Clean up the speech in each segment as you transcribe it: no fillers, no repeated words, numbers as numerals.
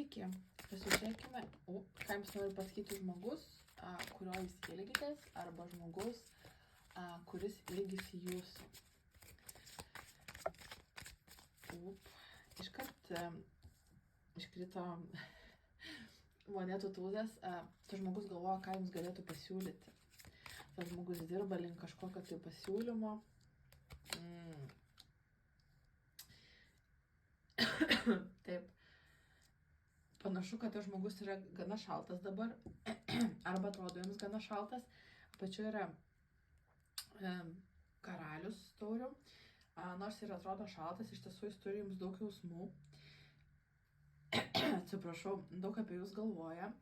Sveiki, pasižiūrėkime, ką jums nori pasakyti žmogus, kurio jūs ilgitės, arba žmogus, kuris ilgisi jūsų. Iškart iškrito monetų tūzas, tas žmogus galvoja, ką jums galėtų pasiūlyti. Tas žmogus dirba link kažkokio tai pasiūlymo. Taip. Panašu, kad tas žmogus yra gana šaltas dabar, arba atrodo jums gana šaltas. Apačioje yra karalius taurių. Nors ir atrodo šaltas, iš tiesų jis turi jums daug jausmų. Atsiprašau, daug apie jūs galvoja,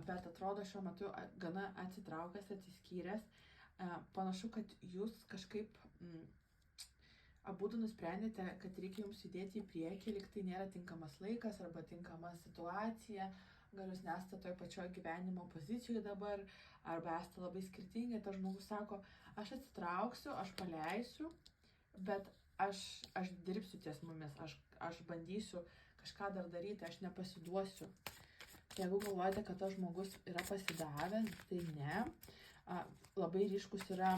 bet atrodo šiuo metu gana atsitraukęs, atsiskyręs. Panašu, kad jūs kažkaip abudu nusprendėte, kad reikia jums judėti į priekį, lyg tai nėra tinkamas laikas arba tinkama situacija. Gal jūs nesate toj pačioj gyvenimo pozicijoje dabar, arba esate labai skirtingi. Tas žmogus sako, aš atsitrauksiu, aš paleisiu, bet aš dirbsiu ties mumis, aš bandysiu kažką dar daryti, aš nepasiduosiu. Jeigu galvojate, kad tas žmogus yra pasidavęs, tai ne. Labai ryškus yra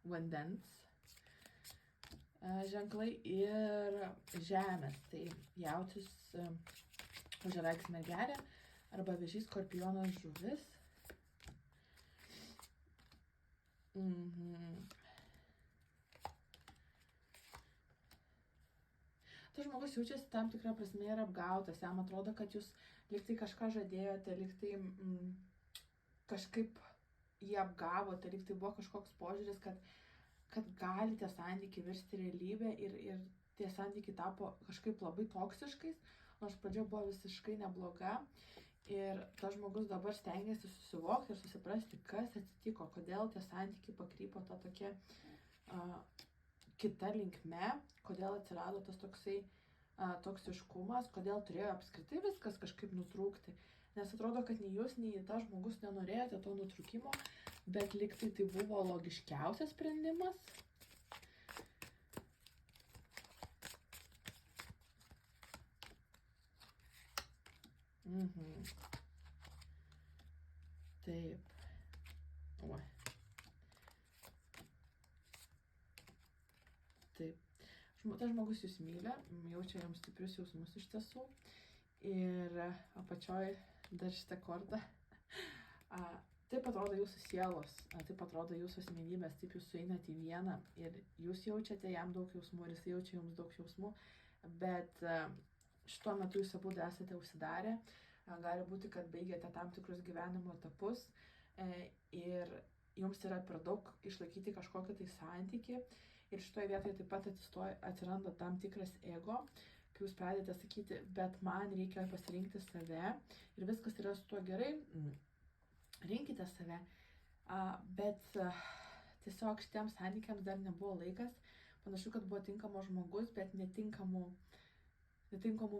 vandens ženklai ir žemės. Tai jautis, ožiaragis mergelė, arba vėžys, skorpionas, žuvis. Tas žmogus jaučiasi tam tikrą prasme ir apgautas. Jam atrodo, kad jūs lyg tai kažką žadėjote, lyg tai kažkaip jį apgavote, lyg tai buvo kažkoks požiūris, kad gali tie santykiai virsti realybę ir tie santykiai tapo kažkaip labai toksiškais, nors pradžia buvo visiškai nebloga. Ir tas žmogus dabar stengiasi susivokti ir susiprasti, kas atsitiko, kodėl tie santykiai pakrypo tą tokia kita linkme, kodėl atsirado tas toksai toksiškumas, kodėl turėjo apskritai viskas kažkaip nutrūkti. Nes atrodo, kad nei jūs, nei tas žmogus nenorėjote to nutrūkimo, bet lyg tai buvo logiškiausias sprendimas. Taip. Taip. Tas žmogus jūs myli, jaučia jums stiprius jausmus iš tiesų. Ir apačioj dar šitą kortą. Taip atrodo jūsų sielos, taip atrodo jūsų asmenybės, taip jūs sueinate į vieną ir jūs jaučiate jam daug jausmų ir jis jaučia jums daug jausmų, bet šituo metu jūs abudu esate užsidarę, gali būti, kad baigėte tam tikrus gyvenimo etapus ir jums yra per daug išlaikyti kažkokį tai santykį ir šitoje vietoje taip pat atsiranda tam tikras ego, kai jūs pradėte sakyti, bet man reikia pasirinkti save ir viskas yra su tuo gerai, rinkite save, bet tiesiog šitiems santykiams dar nebuvo laikas, panašu, kad buvo tinkamo žmogus, bet netinkamų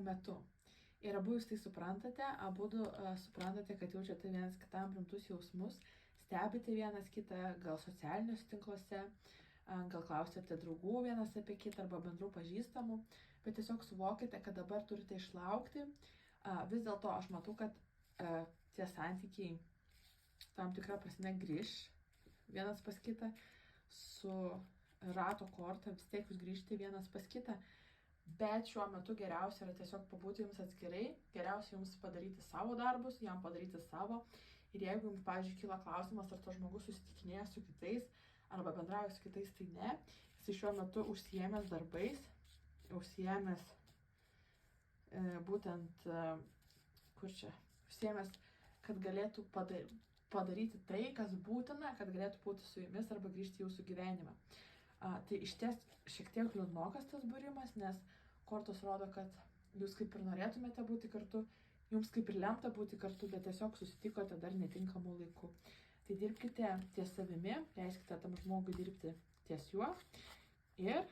metu. Ir abu jūs tai suprantate, suprantate, kad jaučiate vienas kitam rimtus jausmus, stebite vienas kitą, gal socialiniuose tinkluose, gal klausėte draugų vienas apie kitą arba bendrų pažįstamų, bet tiesiog suvokite, kad dabar turite išlaukti. Vis dėlto aš matau, kad tie santykiai tam tikrą prasme grįš vienas pas kitą, su rato korta vis tiek jūs grįžti vienas pas kitą, bet šiuo metu geriausia yra tiesiog pabūti jums atskirai, geriausia jums padaryti savo darbus, jam padaryti savo. Ir jeigu jums, pavyzdžiui, kyla klausimas, ar tas žmogus susitikinėja su kitais, arba bendrauja su kitais, tai ne. Jis šiuo metu užsiėmęs darbais, užsiėmęs užsiėmęs, kad galėtų padaryti tai, kas būtina, kad galėtų būti su jumis arba grįžti į jūsų gyvenimą. Tai išties šiek tiek liūdnokas tas būrimas, nes kortos rodo, kad jūs kaip ir norėtumėte būti kartu, jums kaip ir lemta būti kartu, bet tiesiog susitikote dar netinkamų laikų. Tai dirbkite ties savimi, leiskite tam žmogui dirbti ties juo ir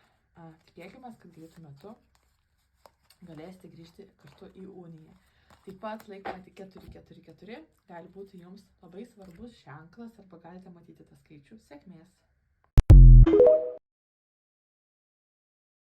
tikėkime, kad greitu metu galėsite grįžti kartu į uniją. Taip pat laikmatį 444 gali būti jums labai svarbus ženklas arba galite matyti tą skaičių. Sėkmės!